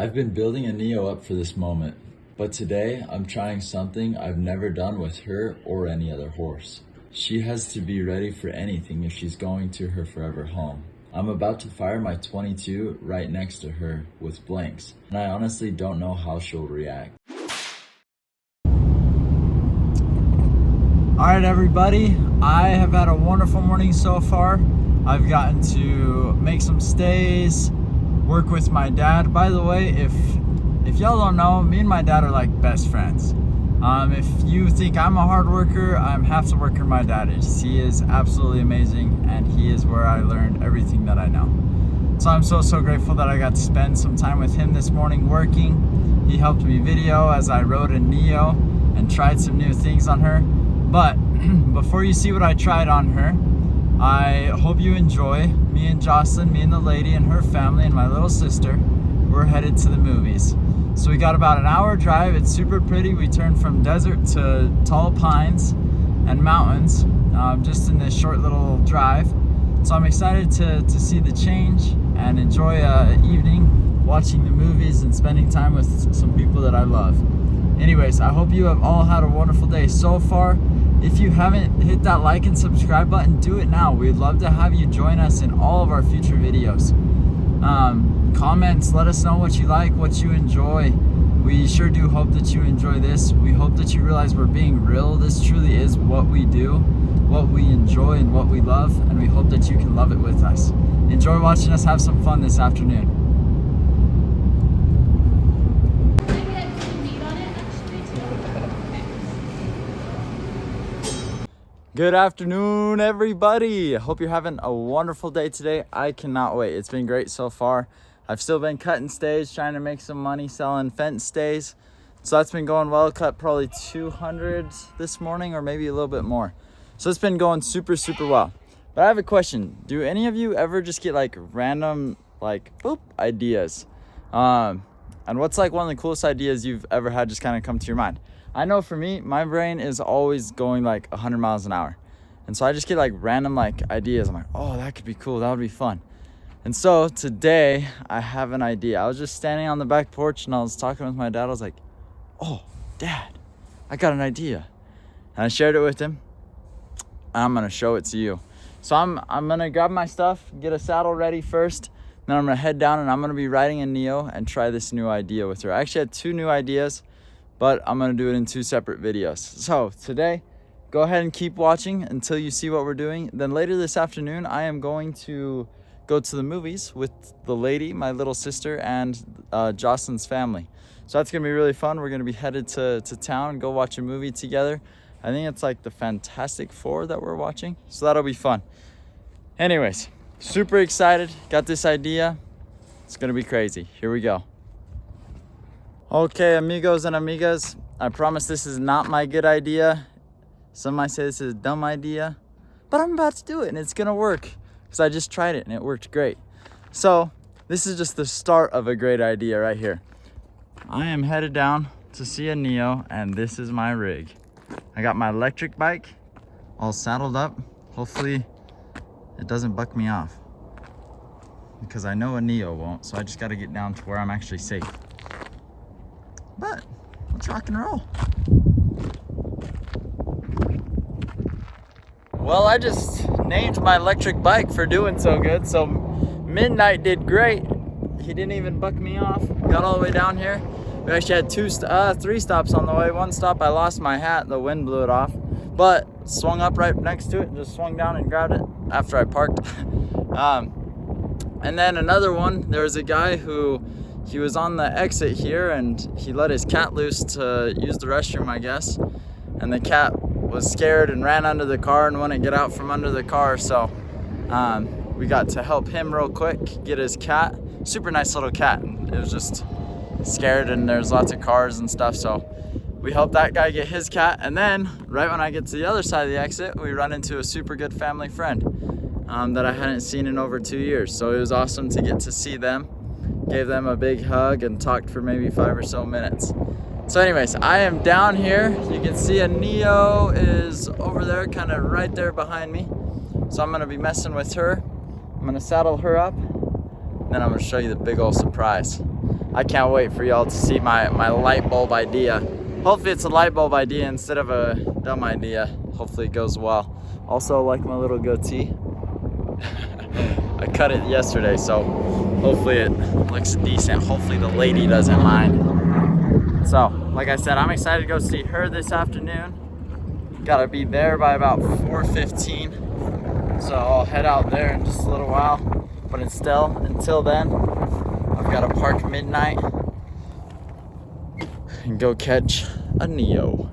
I've been building Anillo up for this moment, but today I'm trying something I've never done with her or any other horse. She has to be ready for anything if she's going to her forever home. I'm about to fire my 22 right next to her with blanks, and I honestly don't know how she'll react. All right, everybody, I have had a wonderful morning so far. I've gotten to make some stays, work with my dad. By the way, if y'all don't know, me and my dad are like best friends. If you think I'm a hard worker, I'm half the worker my dad is. He is absolutely amazing, and he is where I learned everything that I know. So I'm so grateful that I got to spend some time with him this morning working. He helped me video as I rode Anillo and tried some new things on her. But before you see what I tried on her, I hope you enjoy. Me and Jocelyn, me and the lady and her family and my little sister, we're headed to the movies. So we got about an hour drive. It's super pretty. We turned from desert to tall pines and mountains just in this short little drive. So I'm excited to see the change and enjoy an evening watching the movies and spending time with some people that I love. Anyways, I hope you have all had a wonderful day so far. If you haven't hit that like and subscribe button, do it now. We'd love to have you join us in all of our future videos. Comments, let us know what you like, what you enjoy. We sure do hope that you enjoy this. We hope that you realize we're being real. This truly is what we do, what we enjoy, and what we love, and we hope that you can love it with us. Enjoy watching us have some fun this afternoon. Good afternoon, everybody. I hope you're having a wonderful day today. I cannot wait. It's been great so far. I've still been cutting stays, trying to make some money selling fence stays. So that's been going well. Cut probably 200 this morning or maybe a little bit more. So it's been going super well. But I have a question. Do any of you ever just get like random ideas? And what's like one of the coolest ideas you've ever had just kind of come to your mind? I know for me, my brain is always going like 100 miles an hour. And so I just get like random like ideas. I'm like, oh, that could be cool. That would be fun. And so today I have an idea. I was just standing on the back porch and I was talking with my dad. I was like, oh, Dad, I got an idea. And I shared it with him. And I'm going to show it to you. So I'm going to grab my stuff, get a saddle ready first. Then I'm going to head down and I'm going to be riding Anillo and try this new idea with her. I actually had two new ideas, but I'm going to do it in two separate videos. So today, go ahead and keep watching until you see what we're doing. Then later this afternoon, I am going to go to the movies with the lady, my little sister, and Jocelyn's family. So that's going to be really fun. We're going to be headed to town and go watch a movie together. I think it's like the Fantastic Four that we're watching. So that'll be fun. Anyways, super excited. Got this idea. It's going to be crazy. Here we go. Okay, amigos and amigas, I promise this is not my good idea. Some might say this is a dumb idea, but I'm about to do it and it's gonna work because I just tried it and it worked great. So this is just the start of a great idea right here. I am headed down to see Anillo and this is my rig. I got my electric bike all saddled up. Hopefully it doesn't buck me off because I know Anillo won't, so I just gotta get down to where I'm actually safe. But let's rock and roll. Well, I just named my electric bike for doing so good. So Midnight did great. He didn't even buck me off. Got all the way down here. We actually had three stops on the way. One stop I lost my hat. The wind blew it off. But swung up right next to it and just swung down and grabbed it after I parked. And then another one, there was a guy who he was on the exit here and he let his cat loose to use the restroom, I guess. And the cat was scared and ran under the car and wouldn't get out from under the car. So we got to help him real quick, get his cat. Super nice little cat. It was just scared and there's lots of cars and stuff. So we helped that guy get his cat. And then right when I get to the other side of the exit, we run into a super good family friend that I hadn't seen in over 2 years. So it was awesome to get to see them. Gave them a big hug and talked for maybe 5 or so minutes. So anyways, I am down here. You can see Anillo is over there, kind of right there behind me. So I'm gonna be messing with her. I'm gonna saddle her up, and then I'm gonna show you the big old surprise. I can't wait for y'all to see my light bulb idea. Hopefully it's a light bulb idea instead of a dumb idea. Hopefully it goes well. Also, like my little goatee. I cut it yesterday, so hopefully it looks decent. Hopefully the lady doesn't mind. So, like I said, I'm excited to go see her this afternoon. Gotta be there by about 4:15. So I'll head out there in just a little while. But until then, I've gotta park midnight and go catch Anillo.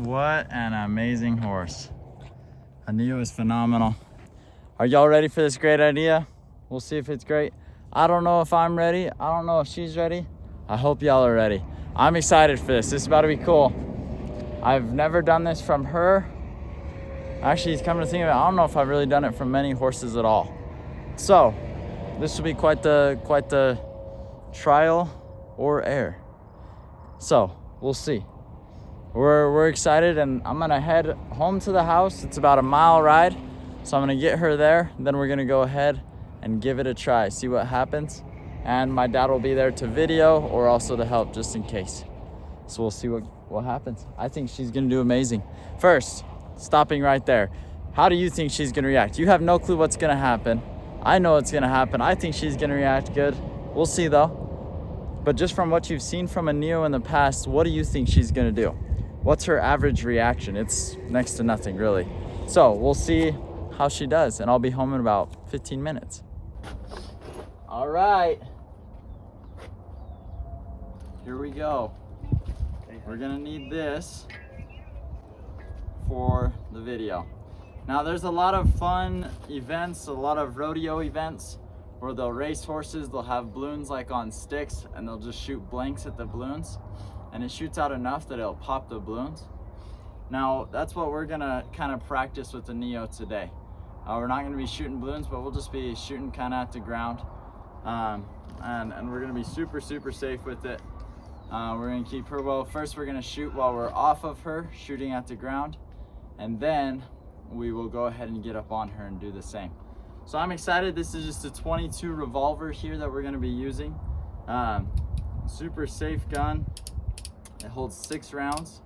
What an amazing horse. Anillo is phenomenal. Are y'all ready for this great idea? We'll see if it's great. I don't know if I'm ready. I don't know if she's ready. I hope y'all are ready. I'm excited for this. This is about to be cool. I've never done this from her. Actually, it's coming to think of it, I don't know if I've really done it from many horses at all. So, this will be quite the trial or error. So, we'll see. We're excited, and I'm gonna head home to the house. It's about a mile ride, so I'm gonna get her there. Then we're gonna go ahead and give it a try, see what happens. And my dad will be there to video or also to help just in case. So we'll see what happens. I think she's gonna do amazing. First, stopping right there. How do you think she's gonna react? You have no clue what's gonna happen. I know what's gonna happen. I think she's gonna react good. We'll see though. But just from what you've seen from Anillo in the past, what do you think she's gonna do? What's her average reaction? It's next to nothing, really. So we'll see how she does, and I'll be home in about 15 minutes. All right. Here we go. We're gonna need this for the video. Now there's a lot of fun events, a lot of rodeo events where they'll race horses, they'll have balloons like on sticks, and they'll just shoot blanks at the balloons, and it shoots out enough that it'll pop the balloons. Now that's what we're gonna kind of practice with the Anillo today. We're not gonna be shooting balloons, but we'll just be shooting kind of at the ground. And we're gonna be super safe with it. We're gonna keep her well. First we're gonna shoot while we're off of her, shooting at the ground, and then we will go ahead and get up on her and do the same. So I'm excited. This is just a 22 revolver here that we're gonna be using. Super safe gun. It holds 6 rounds,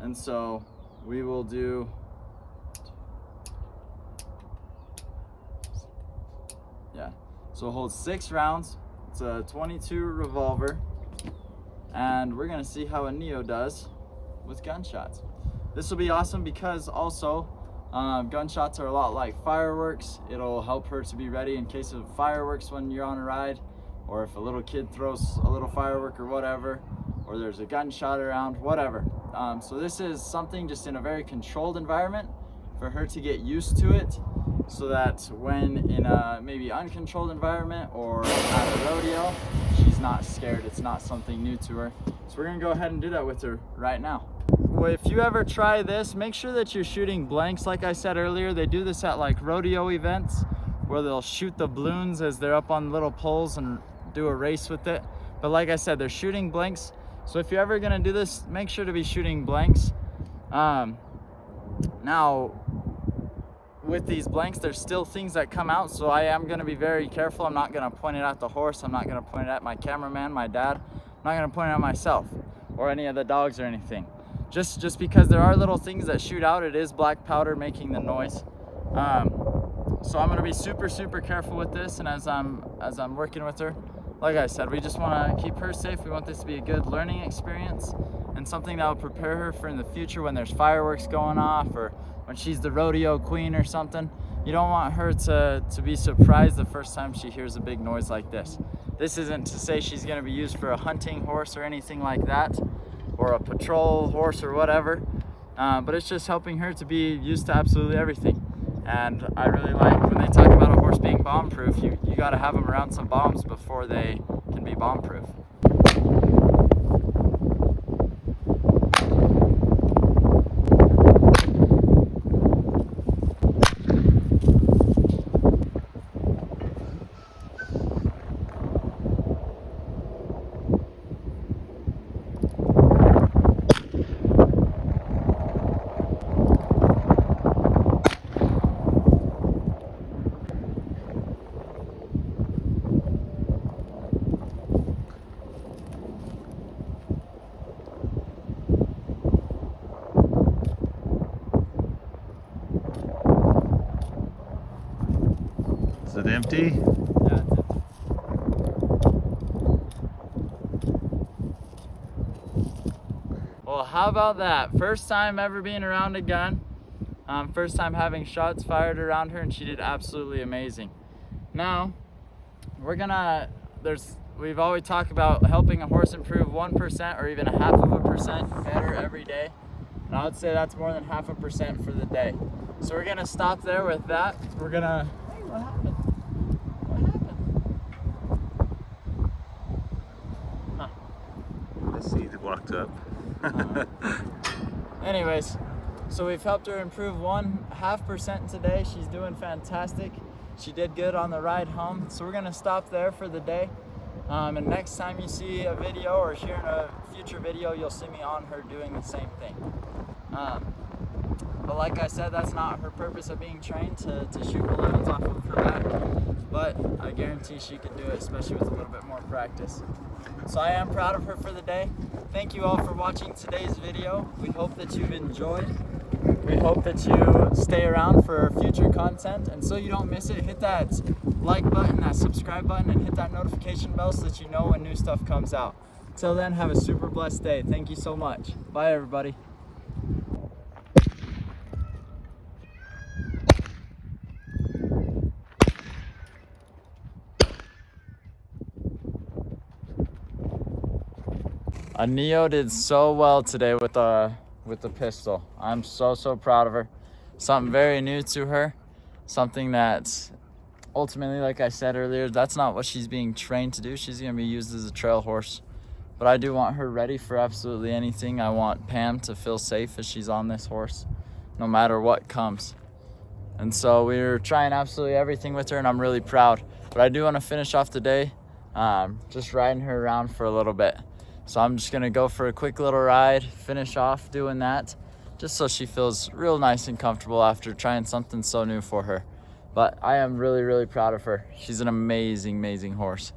and so we will do so it holds 6 rounds. It's a 22 revolver, and we're gonna see how Anillo does with gunshots. This will be awesome because also gunshots are a lot like fireworks. It'll help her to be ready in case of fireworks when you're on a ride, or if a little kid throws a little firework or whatever, or there's a gunshot around, whatever. So this is something just in a very controlled environment for her to get used to it, so that when in a maybe uncontrolled environment or at a rodeo, she's not scared. It's not something new to her. So we're gonna go ahead and do that with her right now. Well, if you ever try this, make sure that you're shooting blanks. Like I said earlier, they do this at like rodeo events where they'll shoot the balloons as they're up on little poles and do a race with it. But like I said, they're shooting blanks. So if you're ever gonna do this, make sure to be shooting blanks. Now, with these blanks, there's still things that come out, so I am gonna be very careful. I'm not gonna point it at the horse. I'm not gonna point it at my cameraman, my dad. I'm not gonna point it at myself or any of the dogs or anything. Just because there are little things that shoot out. It is black powder making the noise. So I'm gonna be super careful with this, and as I'm working with her, like I said, we just wanna keep her safe. We want this to be a good learning experience and something that will prepare her for in the future when there's fireworks going off or when she's the rodeo queen or something. You don't want her to be surprised the first time she hears a big noise like this. This isn't to say she's gonna be used for a hunting horse or anything like that, or a patrol horse or whatever, but it's just helping her to be used to absolutely everything. And I really like when they talk about a horse being bomb proof, you gotta have them around some bombs before they can be bomb proof. Is it empty? Yeah, it's empty. Well, how about that? First time ever being around a gun. First time having shots fired around her, and she did absolutely amazing. Now, we've always talked about helping a horse improve 1% or even 0.5% better every day. And I would say that's more than 0.5% for the day. So we're gonna stop there with that. Hey, what happened? What happened? walked up. Anyways, so we've helped her improve 0.5% today. She's doing fantastic. She did good on the ride home. So we're gonna stop there for the day. And next time you see a video or hear in a future video, you'll see me on her doing the same thing. But like I said, that's not her purpose of being trained, to shoot balloons off of her back. But I guarantee she can do it, especially with a little bit more practice. So I am proud of her for the day. Thank you all for watching today's video. We hope that you've enjoyed. We hope that you stay around for future content. And so you don't miss it, hit that like button, that subscribe button, and hit that notification bell so that you know when new stuff comes out. Till then, have a super blessed day. Thank you so much. Bye, everybody. Anillo did so well today with the pistol. I'm so proud of her. Something very new to her. Something that ultimately, like I said earlier, that's not what she's being trained to do. She's gonna be used as a trail horse. But I do want her ready for absolutely anything. I want Pam to feel safe as she's on this horse, no matter what comes. And so we're trying absolutely everything with her, and I'm really proud. But I do want to finish off the day just riding her around for a little bit. So I'm just gonna go for a quick little ride, finish off doing that, just so she feels real nice and comfortable after trying something so new for her. But I am really proud of her. She's an amazing horse.